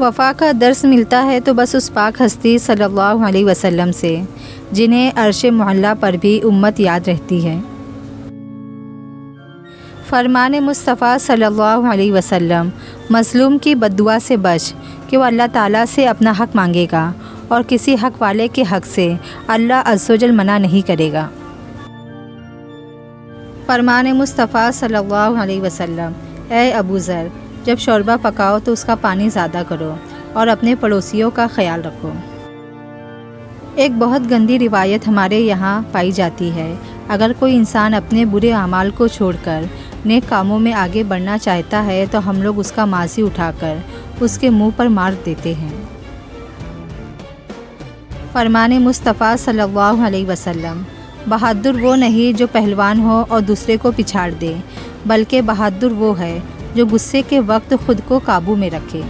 وفا کا درس ملتا ہے تو بس اس پاک ہستی صلی اللہ علیہ وسلم سے، جنہیں عرش معلیٰ پر بھی امت یاد رہتی ہے۔ فرمان مصطفیٰ صلی اللہ علیہ وسلم، مظلوم کی بددعا سے بچ کہ وہ اللہ تعالیٰ سے اپنا حق مانگے گا، اور کسی حق والے کے حق سے اللہ عز و جل منع نہیں کرے گا۔ فرمان مصطفیٰ صلی اللہ علیہ وسلم، اے ابو ذر، جب شوربہ پکاؤ تو اس کا پانی زیادہ کرو اور اپنے پڑوسیوں کا خیال رکھو۔ ایک بہت گندی روایت ہمارے یہاں پائی جاتی ہے، اگر کوئی انسان اپنے برے اعمال کو چھوڑ کر نیک کاموں میں آگے بڑھنا چاہتا ہے تو ہم لوگ اس کا ماضی اٹھا کر اس کے منہ پر مار دیتے ہیں۔ فرمان مصطفیٰ صلی اللہ علیہ وسلم، بہادر وہ نہیں جو پہلوان ہو اور دوسرے کو پچھاڑ دے، بلکہ بہادر وہ ہے جو غصے کے وقت خود کو قابو میں رکھے۔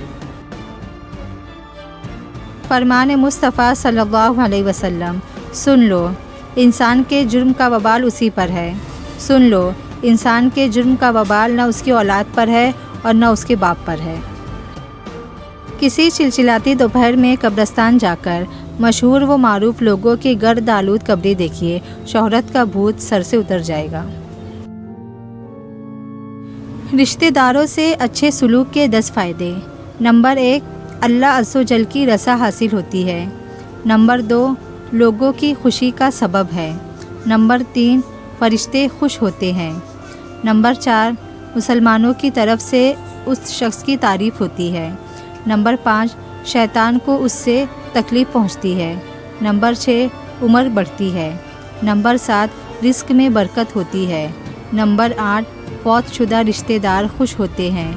فرمان مصطفیٰ صلی اللہ علیہ وسلم، سن لو، انسان کے جرم کا وبال اسی پر ہے۔ سن لو، انسان کے جرم کا وبال نہ اس کی اولاد پر ہے اور نہ اس کے باپ پر ہے۔ کسی چلچلاتی دوپہر میں قبرستان جا کر مشہور و معروف لوگوں کی گرد آلود قبریں دیکھیے، شہرت کا بھوت سر سے اتر جائے گا۔ رشتہ داروں سے اچھے سلوک کے 10 فائدے۔ نمبر 1، اللہ عز و جل کی رضا حاصل ہوتی ہے۔ نمبر 2، لوگوں کی خوشی کا سبب ہے۔ نمبر 3، فرشتے خوش ہوتے ہیں۔ نمبر 4، مسلمانوں کی طرف سے اس شخص کی تعریف ہوتی ہے۔ نمبر 5، شیطان کو اس سے تکلیف پہنچتی ہے۔ نمبر 6، عمر بڑھتی ہے۔ نمبر 7، رزق میں برکت ہوتی ہے۔ نمبر 8، فوت شدہ رشتہ دار خوش ہوتے ہیں۔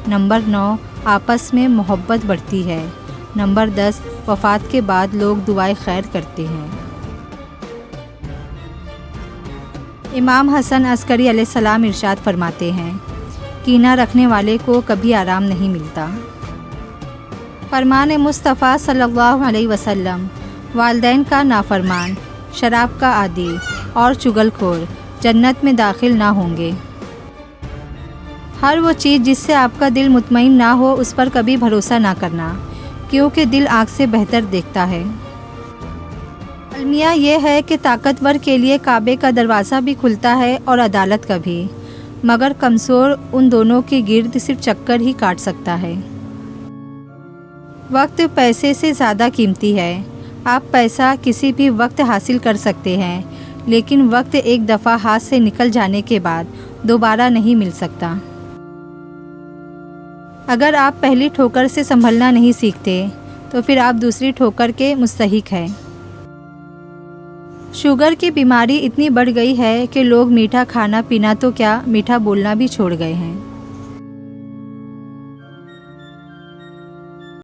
نمبر 9، آپس میں محبت بڑھتی ہے۔ نمبر 10، وفات کے بعد لوگ دعائے خیر کرتے ہیں۔ امام حسن عسکری علیہ السلام ارشاد فرماتے ہیں، کینہ رکھنے والے کو کبھی آرام نہیں ملتا۔ فرمان مصطفیٰ صلی اللہ علیہ وسلم، والدین کا نافرمان، شراب کا عادی اور چغل خور جنت میں داخل نہ ہوں گے۔ ہر وہ چیز جس سے آپ کا دل مطمئن نہ ہو اس پر کبھی بھروسہ نہ کرنا، کیونکہ دل آنکھ سے بہتر دیکھتا ہے۔ المیہ یہ ہے کہ طاقتور کے لیے کعبے کا دروازہ بھی کھلتا ہے اور عدالت کا بھی، مگر کمزور ان دونوں کے گرد صرف چکر ہی کاٹ سکتا ہے۔ وقت پیسے سے زیادہ قیمتی ہے۔ آپ پیسہ کسی بھی وقت حاصل کر سکتے ہیں، لیکن وقت ایک دفعہ ہاتھ سے نکل جانے کے بعد دوبارہ نہیں مل سکتا۔ اگر آپ پہلی ٹھوکر سے سنبھلنا نہیں سیکھتے تو پھر آپ دوسری ٹھوکر کے مستحق ہیں۔ شوگر کی بیماری اتنی بڑھ گئی ہے کہ لوگ میٹھا کھانا پینا تو کیا، میٹھا بولنا بھی چھوڑ گئے ہیں۔